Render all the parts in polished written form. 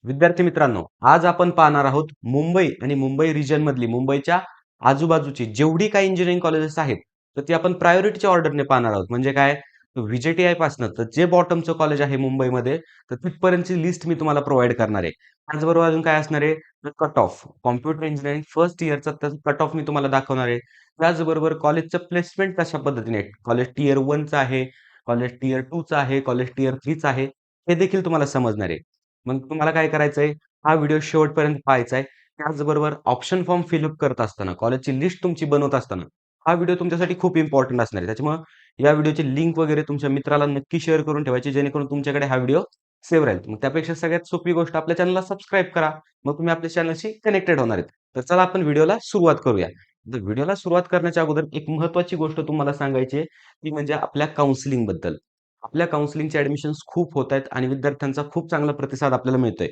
विद्यार्थी मित्रांनो, आज आपण पाहणार आहोत मुंबई आणि मुंबई रिजन मधली मुंबईच्या आजूबाजूची जेवढी काही इंजिनिअरिंग कॉलेजेस आहेत, तर ती आपण प्रायोरिटीच्या ऑर्डरने पाहणार आहोत. म्हणजे काय? व्हीजेटीआय पासनं तर जे बॉटमचं कॉलेज आहे मुंबईमध्ये, तर तिथपर्यंतची लिस्ट मी तुम्हाला प्रोव्हाईड करणार आहे. त्याचबरोबर अजून काय असणार आहे? तर cut off. Computer engineering first इयरचा त्याचा कट ऑफ मी तुम्हाला दाखवणार आहे. त्याचबरोबर कॉलेजचं प्लेसमेंट कशा पद्धतीने आहे? कॉलेज टियर 1चं आहे, कॉलेज टियर 2चं आहे, कॉलेज टियर 3चं आहे, हे देखील तुम्हाला समजणार आहे. मग तुम्हाला काय करायचंय, हा व्हिडिओ शेवटपर्यंत पाहायचा आहे. त्याचबरोबर ऑप्शन फॉर्म फिलअप करत असताना, कॉलेजची लिस्ट तुमची बनवत असताना, हा व्हिडिओ तुमच्यासाठी खूप इम्पोर्टंट असणार आहे. त्याच्यामुळं या व्हिडिओची लिंक वगैरे तुमच्या मित्राला नक्की शेअर करून ठेवायची, जेणेकरून तुमच्याकडे हा व्हिडिओ सेव्ह राहील. मग त्यापेक्षा सगळ्यात सोपी गोष्ट आपल्या चॅनलला सबस्क्राईब करा. मग तुम्ही आपल्या चॅनलशी कनेक्टेड होणार आहेत. तर चला आपण व्हिडिओला सुरुवात करूया. तर व्हिडिओला सुरुवात करण्याच्या अगोदर एक महत्त्वाची गोष्ट तुम्हाला सांगायची आहे, ती म्हणजे आपल्या काउन्सिलिंगबद्दल. आपल्या काउन्सिलिंगचे ॲडमिशन्स खूप होत आहेत आणि विद्यार्थ्यांचा खूप चांगला प्रतिसाद आपल्याला मिळतोय.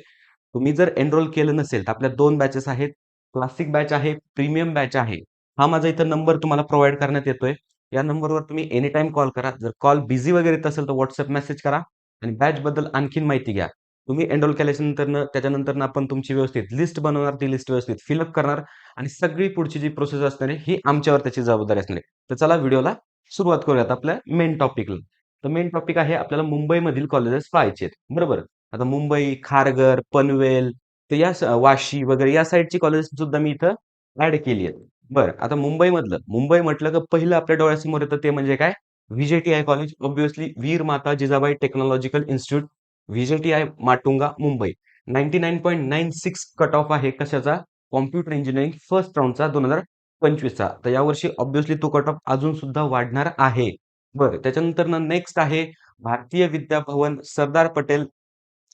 तुम्ही जर एनरोल केलं नसेल, तर आपल्या 2 बॅचेस आहेत. क्लासिक बॅच आहे, प्रीमियम बॅच आहे. हा माझा इथं नंबर तुम्हाला प्रोव्हाईड करण्यात येतोय. या नंबरवर तुम्ही एनी टाईम कॉल करा. जर कॉल बिझी वगैरे येत असेल, तर WhatsApp मेसेज करा आणि बॅचबद्दल आणखीन माहिती घ्या. तुम्ही एनरोल केल्याच्यानंतरनं त्याच्यानंतरनं आपण तुमची व्यवस्थित लिस्ट बनवणार, ती लिस्ट व्यवस्थित फिलअप करणार आणि सगळी पुढची जी प्रोसेस असणार आहे, ही आमच्यावर त्याची जबाबदारी असणार आहे. तर चला व्हिडिओला सुरुवात करूयात आपल्या मेन टॉपिकला. तर मेन टॉपिक आहे आपल्याला मुंबईमधील कॉलेजेस पाहायचे आहेत. बरोबर. आता मुंबई, खारघर, पनवेल, तर या वाशी वगैरे या साइडची कॉलेज सुद्धा मी इथं ऍड केली आहेत. बरं, आता मुंबई म्हटलं की पहिलं आपल्या डोळ्यासमोर येतं ते म्हणजे काय? VJTI college, obviously Veer Mata Jijabai Technological Institute, VJTI Matunga, Mumbai. 99.96 cut off आहे कशाचा? कॉम्प्युटर इंजिनिअरिंग फर्स्ट राऊंडचा 2025चा. तर यावर्षी ऑब्व्हियसली तो कट ऑफ अजून सुद्धा वाढणार आहे. बरं, त्याच्यानंतर नेक्स्ट आहे Bharatiya Vidya Bhavan, Sardar Patel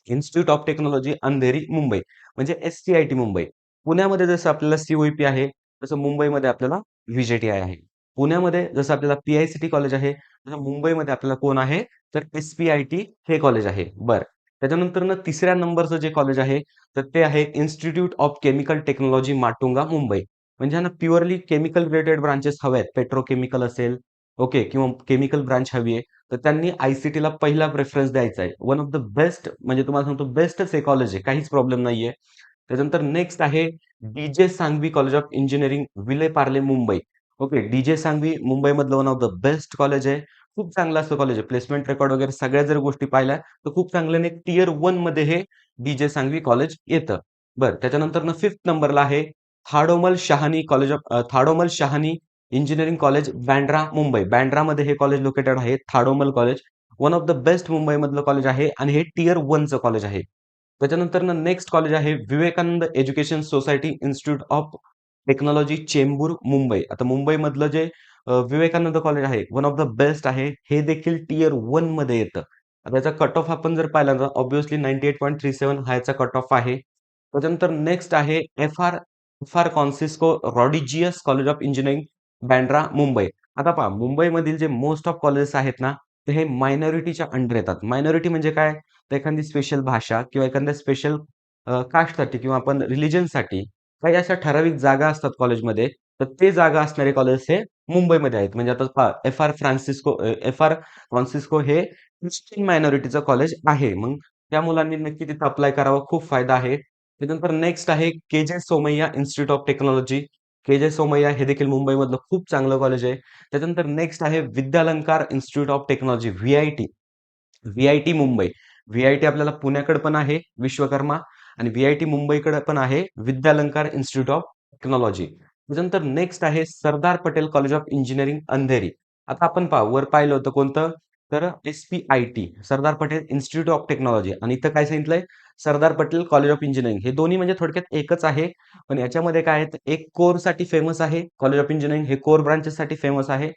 Institute of Technology, Andheri, Mumbai. म्हणजे एस-सी-आय-टी मुंबई. पुण्यामध्ये जसं आपल्याला सी-ओ-ई-पी आहे, तसं मुंबईमध्ये आपल्याला व्ही-जे-टी-आय आहे. पुण्यामध्ये जसं आपल्याला पी-आय-सी-टी कॉलेज आहे, तसं मुंबईमध्ये आपल्याला कोण आहे? तर एस-पी-आय-टी हे कॉलेज आहे. बरं. त्याच्यानंतर तिसऱ्या नंबरचं जे कॉलेज आहे, तर ते आहे institute of chemical technology, Matunga, Mumbai. म्हणजे ह्यांना प्युअरली केमिकल रिलेटेड ब्रांचेस हवे आहेत. पेट्रोकेमिकल असेल, ओके, किंवा केमिकल ब्रांच हवी आहे. तर त्यांनी आय-सी-टीला पहिला प्रेफरन्स द्यायचा आहे. वन ऑफ द बेस्ट, म्हणजे तुम्हाला सांगतो बेस्टच हे कॉलेज आहे. काहीच प्रॉब्लेम नाहीये. त्याच्यानंतर नेक्स्ट आहे DJ Sanghvi College of Engineering, Vile Parle, Mumbai. Okay, DJ Sanghvi मुंबईमधलं one of the best college आहे. खूप चांगलं असं कॉलेज आहे. प्लेसमेंट रेकॉर्ड वगैरे सगळ्या जर गोष्टी पाहिल्या, तर खूप चांगल्याने टियर 1 मध्ये हे डी-जे सांघवी कॉलेज येतं. बरं, त्याच्यानंतर 5th नंबरला आहे थाडोमल शहानी इंजिनिअरिंग कॉलेज, बँड्रा, मुंबई. बँड्रामध्ये हे कॉलेज लोकेटेड आहे. Thadomal college one of the best मुंबईमधलं कॉलेज आहे आणि हे टियर 1चं कॉलेज आहे. त्याच्यानंतर नेक्स्ट कॉलेज आहे Vivekananda education society institute of technology, Chembur, Mumbai. आता मुंबईमधलं जे विवेकानंद कॉलेज आहे, वन ऑफ द बेस्ट आहे. हे देखील टियर 1 मध्ये येतं. आता याचा कट ऑफ आपण जर पाहिला तर ऑब्व्हियसली 98.37 हा याचा कट ऑफ आहे. त्याच्यानंतर नेक्स्ट आहे F R Conceicao Rodrigues College of Engineering, Bandra, Mumbai. आता पहा, मुंबईमधील जे मोस्ट ऑफ कॉलेजेस आहेत ना, ते हे मायनॉरिटीच्या अंडर येतात. मायनॉरिटी म्हणजे काय? तर एखादी स्पेशल भाषा किंवा एखाद्या स्पेशल कास्टसाठी किंवा आपण रिलिजनसाठी काही अशा ठराविक जागा असतात कॉलेजमध्ये, तर ते जागा असणारे कॉलेज हे मुंबईमध्ये आहेत. म्हणजे आता पहा, एफ आर फ्रान्सिस्को हे ख्रिश्चन मायनॉरिटीचं कॉलेज आहे. मग त्या मुलांनी नक्की तिथं अप्लाय करावा, खूप फायदा आहे. त्याच्यानंतर नेक्स्ट आहे KJ Somaiya Institute of Technology, KJ Somaiya हे देखील मुंबईमधलं खूप चांगलं कॉलेज आहे. त्याच्यानंतर नेक्स्ट आहे Vidyalankar Institute of Technology, VIT. VIT Mumbai. VIT आपल्याला पुण्याकडे पण आहे, विश्वकर्मा, आणि व्ही-आय-टी मुंबईकडे पण आहे, विद्यालंकार इन्स्टिट्यूट ऑफ टेक्नॉलॉजी. त्याच्यानंतर नेक्स्ट आहे Sardar Patel College of Engineering, Andheri. आता आपण वर पाहिलं होतं कोणतं? तर SPIT, Sardar Patel Institute of Technology, आणि इथं काय सांगितलंय? Sardar Patel College of Engineering. हे दोन्ही म्हणजे थोडक्यात एकच आहे. पण याच्यामध्ये काय आहे? एक कोरसाठी फेमस आहे कॉलेज ऑफ इंजिनिअरिंग, हे कोर ब्रांचेससाठी फेमस आहे.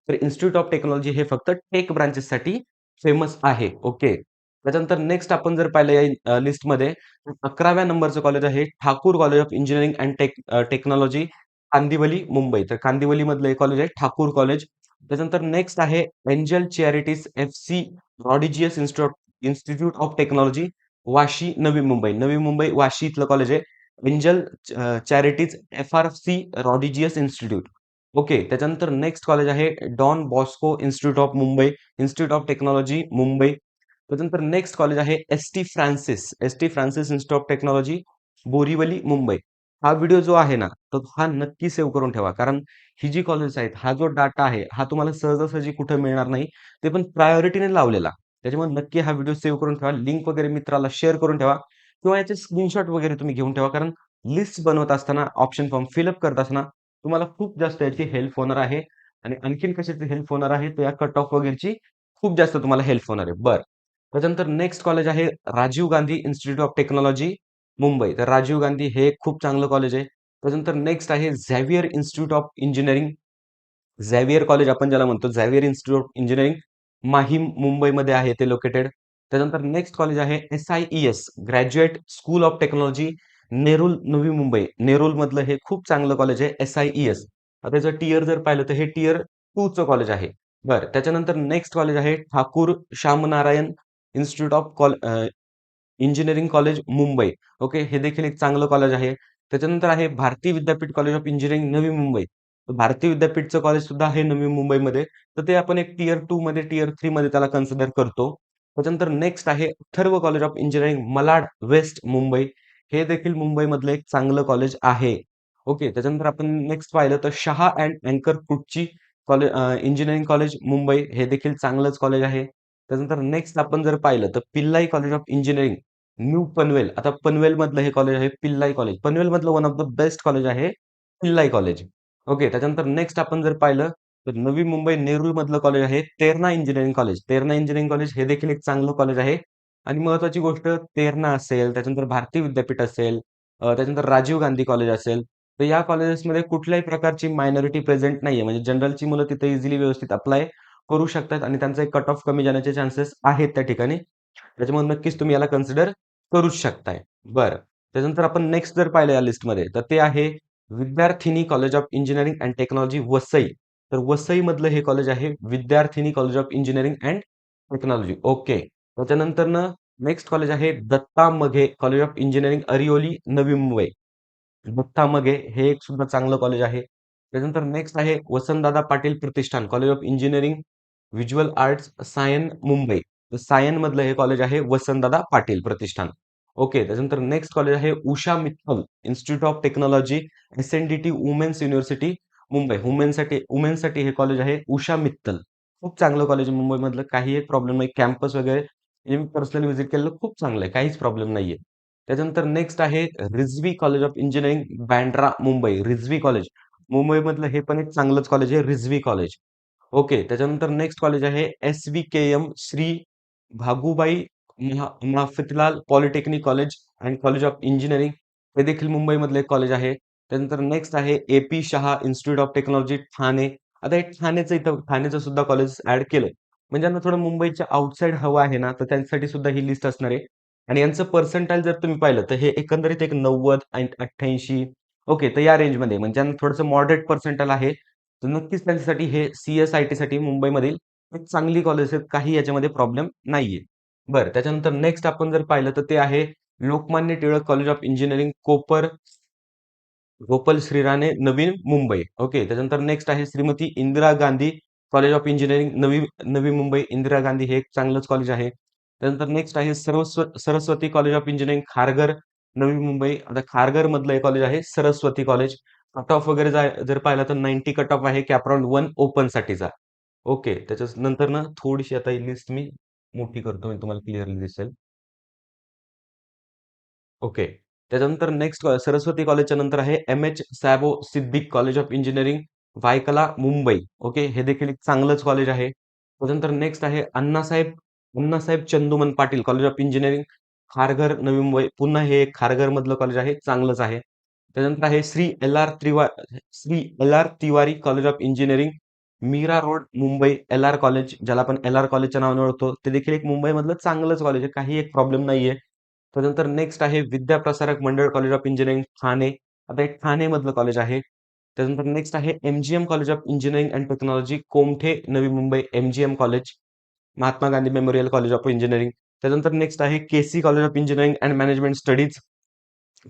तर इन्स्टिट्यूट ऑफ टेक्नॉलॉजी हे फक्त टेक ब्रांचेससाठी फेमस आहे. ओके. त्याच्यानंतर नेक्स्ट आपण जर पाहिलं या लिस्टमध्ये, 11व्या नंबरचं कॉलेज आहे Thakur College of Engineering and Technology, Kandivali, Mumbai. तर कांदिवलीमधलं एक कॉलेज आहे ठाकूर कॉलेज. त्याच्यानंतर नेक्स्ट आहे Angel Charities FC Rodrigues Institute of Technology, Vashi, Navi Mumbai. Navi Mumbai, Vashi इथलं कॉलेज आहे. Angel Charities FRC Rodrigues Institute. Okay. त्याच्यानंतर नेक्स्ट कॉलेज आहे Don Bosco Institute of Mumbai, Institute of technology, Mumbai. त्याच्यानंतर नेक्स्ट कॉलेज आहे S T Francis Institute of Technology, Borivali, Mumbai. हा video जो आहे ना, तो हा नक्की सेव्ह करून ठेवा. कारण ही जी कॉलेज आहेत, हा जो डाटा आहे, हा तुम्हाला सहजासहजी कुठे मिळणार नाही. ते पण प्रायोरिटीने लावलेला. त्याच्यामुळे नक्की हा व्हिडिओ सेव्ह करून ठेवा. लिंक वगैरे मित्राला शेअर करून ठेवा किंवा याचे स्क्रीनशॉट वगैरे तुम्ही घेऊन ठेवा. कारण लिस्ट बनवत असताना, ऑप्शन फॉर्म फिलअप करत असताना तुम्हाला खूप जास्त याची हेल्प होणार आहे. आणि आणखीन कशाची हेल्प होणार आहे, तर या कट ऑफ वगैरेची खूप जास्त तुम्हाला हेल्प होणार आहे. बरं. त्याच्यानंतर नेक्स्ट कॉलेज आहे Rajiv Gandhi institute of technology, Mumbai. तर राजीव गांधी हे एक खूप चांगलं कॉलेज आहे. त्याच्यानंतर नेक्स्ट आहे Xavier institute of engineering. Xavier college आपण ज्याला म्हणतो, Xavier institute of engineering, Mahim, मुंबईमध्ये आहे ते लोकेटेड. त्याच्यानंतर नेक्स्ट कॉलेज आहे SIES, graduate school of technology, Nerul, Navi Mumbai. नेरूलमधलं हे खूप चांगलं कॉलेज आहे SIES. आता त्याचं टियर जर पाहिलं तर हे टियर 2 चं कॉलेज आहे. बरं. त्याच्यानंतर नेक्स्ट कॉलेज आहे Thakur Shyamnarayan institute of engineering college, Mumbai. Okay. हे देखील एक चांगलं कॉलेज आहे. त्याच्यानंतर आहे Bharati Vidyapeeth college of Engineering, Navi Mumbai. तर भारती विद्यापीठचं कॉलेज सुद्धा आहे नवी मुंबईमध्ये. तर ते आपण एक टियर 2 मध्ये, टियर 3 मध्ये त्याला कन्सिडर करतो. त्याच्यानंतर नेक्स्ट आहे Atharva College of Engineering, Malad West, Mumbai. हे देखील मुंबईमधलं एक चांगलं कॉलेज आहे. ओके. त्याच्यानंतर आपण नेक्स्ट पाहिलं तर शहा अँड अँकर फ्रूटची इंजिनिअरिंग कॉलेज, मुंबई. हे देखील चांगलंच कॉलेज आहे. त्याच्यानंतर नेक्स्ट आपण जर पाहिलं तर Pillai College of Engineering, New Panvel. आता पनवेलमधलं हे कॉलेज आहे पिल्लाई कॉलेज. पनवेलमधलं one of the best college आहे पिल्लाई कॉलेज. ओके. त्याच्यानंतर नेक्स्ट आपण जर पाहिलं तर नवी मुंबई नेरूळमधलं कॉलेज आहे Terna Engineering College. Terna Engineering College हे देखील एक चांगलं कॉलेज आहे. आणि महत्त्वाची गोष्ट, तेरणा असेल, त्याच्यानंतर भारती विद्यापीठ असेल, त्याच्यानंतर राजीव गांधी कॉलेज असेल, तर या कॉलेजेसमध्ये कुठल्याही प्रकारची मायनॉरिटी प्रेझेंट नाहीये. म्हणजे जनरलची मुलं तिथे इझिली व्यवस्थित अप्लाय करू शकतात आणि त्यांचा एक कट ऑफ कमी जाण्याचे चान्सेस आहेत त्या ठिकाणी. त्याच्यामुळे नक्कीच तुम्ही याला कन्सिडर करूच शकताय. बरं. त्याच्यानंतर आपण नेक्स्ट जर पाहिलं या लिस्टमध्ये तर ते आहे Vidyarthini College of Engineering and Technology, Vasai. तर वसईमधलं हे कॉलेज आहे Vidyarthini College of Engineering and Technology. Okay. त्याच्यानंतरनं नेक्स्ट कॉलेज आहे Datta Meghe College of Engineering, Airoli, Navi Mumbai. Datta मघे हे एक सुद्धा चांगलं कॉलेज आहे. त्याच्यानंतर नेक्स्ट आहे Vasantdada Patil Pratishthan College of Engineering, Visual Arts, Sion, Mumbai. तर सायन मधलं हे कॉलेज आहे वसंतदादा पाटील प्रतिष्ठान. ओके. त्याच्यानंतर नेक्स्ट कॉलेज आहे Usha Mittal Institute of Technology, SNDT Women's University, Mumbai. वुमेन्ससाठी हे कॉलेज आहे उषा मित्तल. खूप चांगलं कॉलेज आहे मुंबईमधलं. काही एक प्रॉब्लेम नाही. कॅम्पस वगैरे हे मी पर्सनली व्हिजिट केलेलं, खूप चांगलं आहे. काहीच प्रॉब्लेम नाहीये. त्याच्यानंतर नेक्स्ट आहे Rizvi College of Engineering, Bandra, Mumbai. Rizvi college. मुंबईमधलं हे पण एक चांगलंच कॉलेज आहे, रिझवी कॉलेज. ओके. त्याच्यानंतर नेक्स्ट कॉलेज आहे SVKM, Shri Bhagubai Mafatlal Polytechnic College and College of Engineering. हे देखील मुंबईमधलं एक कॉलेज आहे. त्यानंतर नेक्स्ट आहे AP Shah institute of technology, Thane. आता हे ठाण्याचं सुद्धा कॉलेज ऍड केलंय. म्हणजे ज्यांना थोडं मुंबईच्या आउटसाईड हवं आहे ना, तर त्यांच्यासाठी सुद्धा ही लिस्ट असणार आहे. आणि यांचं पर्सेंटाईल जर तुम्ही पाहिलं तर हे एकंदरीत एक 90 आणि 88. ओके. तर या रेंजमध्ये म्हणजे ज्यांना थोडंसं मॉडरेट पर्सेंटाईल आहे, तर नक्कीच त्यांच्यासाठी हे CSIT साठी मुंबईमधील एक चांगली कॉलेज आहेत. काही याच्यामध्ये प्रॉब्लेम नाहीये. बरं. त्याच्यानंतर नेक्स्ट आपण जर पाहिलं तर ते आहे Lokmanya Tilak College of Engineering, Kopar, Gopal Shrirane, Navi Mumbai. Okay. त्याच्यानंतर नेक्स्ट आहे Shrimati Indira Gandhi College of Engineering, Navi Navi Mumbai. Indira Gandhi हे एक चांगलंच कॉलेज आहे. त्यानंतर नेक्स्ट आहे Saraswati college of Engineering, Kharghar, Navi Mumbai. आता खारघर मधलं हे कॉलेज आहे सरस्वती कॉलेज. कट ऑफ वगैरे जर पाहिला तर 90 कट ऑफ आहे कॅपराउंड 1 ओपन साठीचा. ओके. त्याच्या नंतर ना थोडीशी आता ही लिस्ट मी मोठी करतो म्हणजे तुम्हाला क्लिअरली दिसेल. ओके. त्याच्यानंतर नेक्स्ट सरस्वती कॉलेजच्या नंतर आहे MH Sabo Siddik College of Engineering, Byculla, Mumbai. Okay. हे देखील एक चांगलंच कॉलेज आहे. त्याच्यानंतर नेक्स्ट आहे Annasaheb Chanduman Patil College of Engineering, Kharghar, Navi Mumbai. पुन्हा हे एक खारघर मधलं कॉलेज आहे, चांगलंच आहे. त्याच्यानंतर आहे Shri LR Tiwari college of engineering, Mira road, Mumbai. LR college, ज्याला आपण LR कॉलेजच्या नावाने ओळखतो, ते देखील एक मुंबईमधलं चांगलंच कॉलेज आहे. काही एक प्रॉब्लेम नाहीये. त्यानंतर नेक्स्ट आहे विद्याप्रसारक मंडळ कॉलेज ऑफ इंजिनिअरिंग, ठाणे. आता हे ठाणेमधलं कॉलेज आहे. त्यानंतर नेक्स्ट आहे MGM College of Engineering and Technology, Kamothe, Navi Mumbai. MGM college, Mahatma Gandhi Memorial College of Engineering. त्यानंतर नेक्स्ट आहे KC College of Engineering and Management Studies,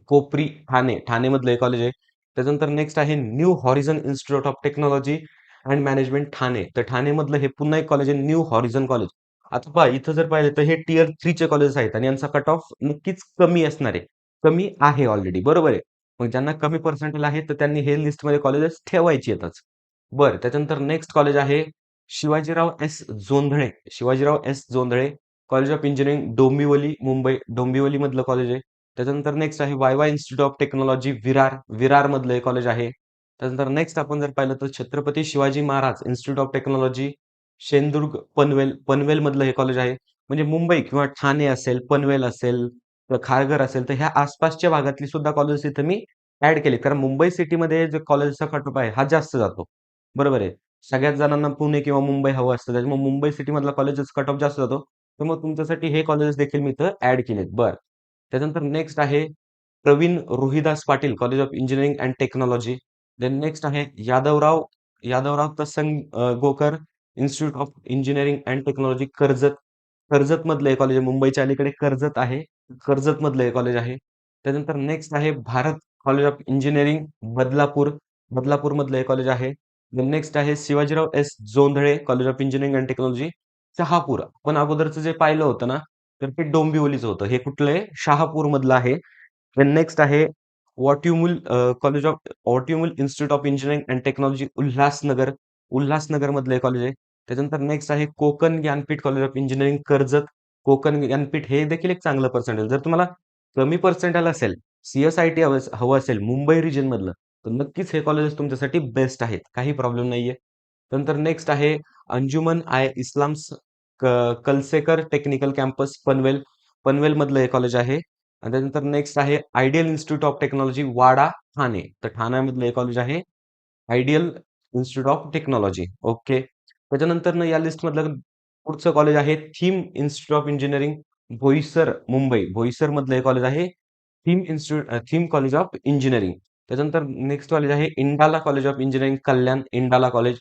Kopri, Thane. ठाणेमधलं हे कॉलेज आहे. त्याच्यानंतर नेक्स्ट आहे New Horizon Institute of Technology and Management, Thane. तर ठाणेमधलं हे पुन्हा एक कॉलेज आहे, न्यू हॉरिझन कॉलेज. आता पहा इथं जर पाहिलं तर हे टियर 3 चे कॉलेजेस आहेत आणि यांचा कट ऑफ नक्कीच कमी असणार आहे. कमी आहे ऑलरेडी बरोबर आहे. मग ज्यांना कमी पर्सेंटाइल आहे तर त्यांनी हे लिस्टमध्ये कॉलेजेस ठेवायची येतच. बरं त्याच्यानंतर नेक्स्ट कॉलेज आहे Shivajirao S Jondhale. Shivajirao S Jondhale college of engineering Dombivli Mumbai Dombivli मधलं कॉलेज आहे. त्याच्यानंतर नेक्स्ट आहे Y institute of technology Virar Virar मधलं हे कॉलेज आहे. त्यानंतर नेक्स्ट आपण जर पाहिलं तर Chhatrapati Shivaji Maharaj Institute of Technology Shendurg Panvel Panvel मधलं हे कॉलेज आहे. म्हणजे मुंबई किंवा ठाणे असेल पनवेल असेल किंवा खारघर असेल तर ह्या आसपासच्या भागातली सुद्धा कॉलेजेस इथं मी ऍड केली कारण मुंबई सिटीमध्ये जे कॉलेजचा कट ऑफ आहे हा जास्त जातो बरोबर आहे. सगळ्याच जणांना पुणे किंवा मुंबई हवं असतं त्याच्यामुळे मुंबई सिटी मधला कॉलेजेस कट ऑफ जास्त जातो. तर मग तुमच्यासाठी हे कॉलेजेस देखील मी इथं ऍड केलेत. बरं त्याच्यानंतर नेक्स्ट आहे Pravin Rohidas Patil College of Engineering and Technology. Then next आहे Yadavrao Yadavrao Tasang Gokar Institute of Engineering and Technology Karjat. Karjat मधलं हे कॉलेज आहे. मुंबईच्या अलीकडे कर्जत आहे. कर्जत मधलं हे कॉलेज आहे. त्यानंतर नेक्स्ट आहे Bharat college of engineering Badlapur. Badlapur मधलं हे कॉलेज आहे. नेक्स्ट आहे Shivajirao S Jondhale college of Engineering and technology Shahapur. आपण अगोदरचं जे पाहिलं होतं ना तर ते डोंबिवलीचं होतं. हे कुठलं आहे शहापूर मधलं आहे. नेक्स्ट आहे Watumull College of Watumull Institute of Engineering and Technology Ulhasnagar. Ulhasnagar मधलं हे कॉलेज आहे. त्याच्यानंतर नेक्स्ट आहे Konkan Gyanpeeth College of Engineering Karjat. Konkan Gyanpeeth हे देखील एक चांगलं पर्सेंटेज. जर तुम्हाला कमी पर्सेंटाइल असेल, सी-एस-आय-टी हवं असेल मुंबई रिजन मधलं, तर नक्कीच हे कॉलेजेस तुमच्यासाठी बेस्ट आहेत. काही प्रॉब्लेम नाहीये. नंतर नेक्स्ट आहे अंजुमन आय इस्लाम कलसेकर टेक्निकल कॅम्पस पनवेल. पनवेल मधलं हे कॉलेज आहे. आणि त्यानंतर नेक्स्ट आहे Ideal Institute of Technology Wada Thane. तर ठाण्यामधलं हे कॉलेज आहे Ideal Institute of Technology. Okay. त्याच्यानंतर या लिस्ट मधलं पुढचं कॉलेज आहे Theem Institute of Engineering Boisar Mumbai. Boisar मधलं हे कॉलेज आहे Theem Institute Theem College of Engineering. त्याच्यानंतर नेक्स्ट कॉलेज आहे Indala College of Engineering Kalyan इंडाला college.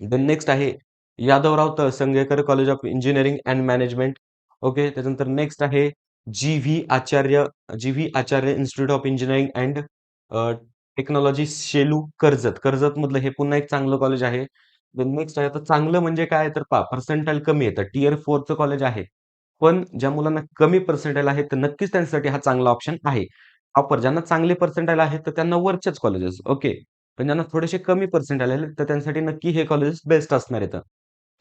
Then next आहे Yadavrao Talsangekar College of Engineering and Management. Okay. त्याच्यानंतर नेक्स्ट आहे G V Acharya Institute of Engineering and Technology Shelu Karjat. Karjat मधलं हे पुन्हा एक चांगलं कॉलेज आहे. देन नेक्स्ट आहे आता चांगलं म्हणजे काय तर पहा पर्सेंटाइल कमी आहे तर टियर 4चं कॉलेज आहे. पण ज्या मुलांना कमी पर्सेंटाइल आहे तर नक्कीच त्यांच्यासाठी हा चांगला ऑप्शन आहे. प्रॉपर ज्यांना चांगले पर्सेंटाइल आहेत तर त्यांना वरचेच कॉलेजेस ओके. पण ज्यांना थोडेसे कमी पर्सेंटाइल आले तर त्यांच्यासाठी नक्की हे कॉलेजेस बेस्ट असणार आहेत.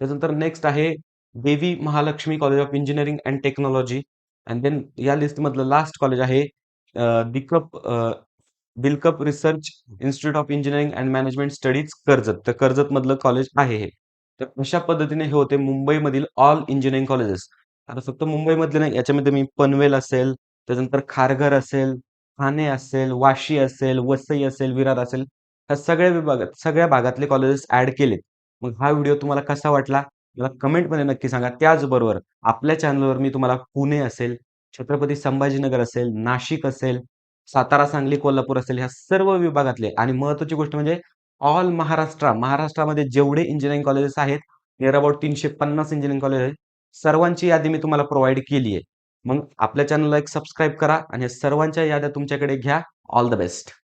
त्याच्यानंतर नेक्स्ट आहे Devi Mahalakshmi College of Engineering and Technology. And then या लिस्टमधलं लास्ट कॉलेज आहे Bikap Bilkap Research Institute of Engineering and Management Studies Karjat. तर कर्जतमधलं कॉलेज आहे हे. तर अशा पद्धतीने हे होते मुंबईमधील ऑल इंजिनिअरिंग कॉलेजेस. आता फक्त मुंबईमधले नाही याच्यामध्ये मी पनवेल असेल, त्याच्यानंतर खारघर असेल, ठाणे असेल, वाशी असेल, वसई असेल, विरार असेल, ह्या सगळ्या विभागात सगळ्या भागातले कॉलेजेस ॲड केलेत. मग हा व्हिडिओ तुम्हाला कसा वाटला? मला कमेंटमध्ये नक्की सांगा. त्याचबरोबर आपल्या चॅनलवर मी तुम्हाला पुणे असेल, छत्रपती संभाजीनगर असेल, नाशिक असेल, सातारा, सांगली, कोल्हापूर असेल ह्या सर्व विभागातले आणि महत्त्वाची गोष्ट म्हणजे ऑल महाराष्ट्रामध्ये जेवढे इंजिनिअरिंग कॉलेजेस आहेत, निअर अबाउट 350 इंजिनिअरिंग कॉलेज आहेत. सर्वांची यादी मी तुम्हाला प्रोव्हाईड केली आहे. मग आपल्या चॅनलला एक सबस्क्राईब करा आणि या सर्वांच्या याद्या तुमच्याकडे घ्या. All the best.